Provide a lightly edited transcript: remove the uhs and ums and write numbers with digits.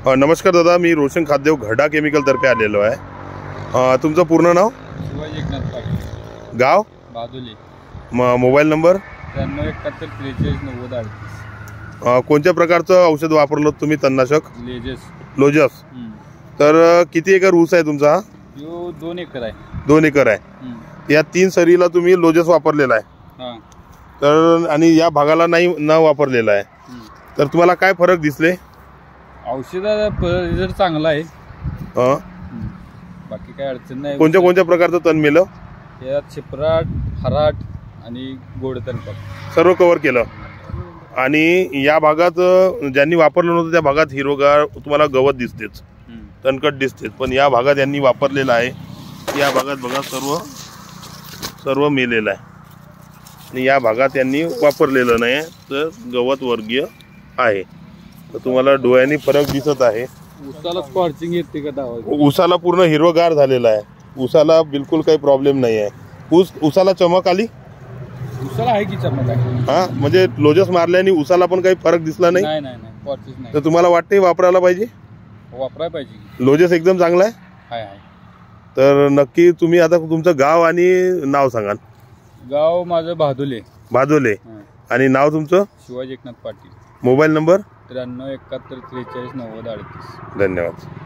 नमस्कार दादा, मी रोशन खाद्देव घरडा केमिकल तर्फे आलेलो आहे। तुमचं पूर्ण नाव? शिवाजी एकनाथ पाटील, गाव? बादुली। Mobile number? 9371434038। कोणत्या प्रकारचं औषध वापरलं तुम्ही? तणनाशक? लोजस। तर किती एकर ऊस आहे तुमचा? यो 2 एकर आहे। 2 एकर आहे। या 3 सरीला तुम्ही लोजस वापरलेला आहे? तर आणि या भागाला नाही न वापरलेला आहे, तर तुम्हाला काय फरक दिसले? औषधाचा रिझल्ट चांगला आहे। बाकी काय अडचण नाही। कोणत्या कोणत्या प्रकारचं तण मेलं? यात चिपराट, हराट आणि गोड तणपात सर्व कव्हर केलं। आणि या भागात ज्यांनी वापरलं नव्हतं त्या भागात हिरवगार तुम्हाला गवत दिसतेच, तणकट दिसतेच, पण या भागात यांनी वापरलेलं आहे। या भागात बघा सर्व मेलेलं आहे आणि या भागात यांनी वापरलेलं नाही, तर गवत वर्गीय आहे। तर तुम्हाला डोळ्यांनी फरक दिसत आहे। उसाला स्कॉर्चिंग येते का? उसाला पूर्ण हिरवगार झालेला आहे। उसाला बिलकुल काही प्रॉब्लेम नाही आहे। उसाला चमक आली? उसाला आहे की चमक आहे। म्हणजे लोजस मारल्याने उसाला पण काही फरक दिसला नाही? नाही, तर तुम्हाला वाटते वापरायला पाहिजे? वापरायला पाहिजे। लोजस एकदम चांगला आहे। तर नक्की तुम्ही आता तुमचं गाव आणि नाव सांगा। गाव माझं बादुले आणि नाव तुमचं? शिवाजी एकनाथ पाटील। Mobile number? 9371434038। धन्यवाद।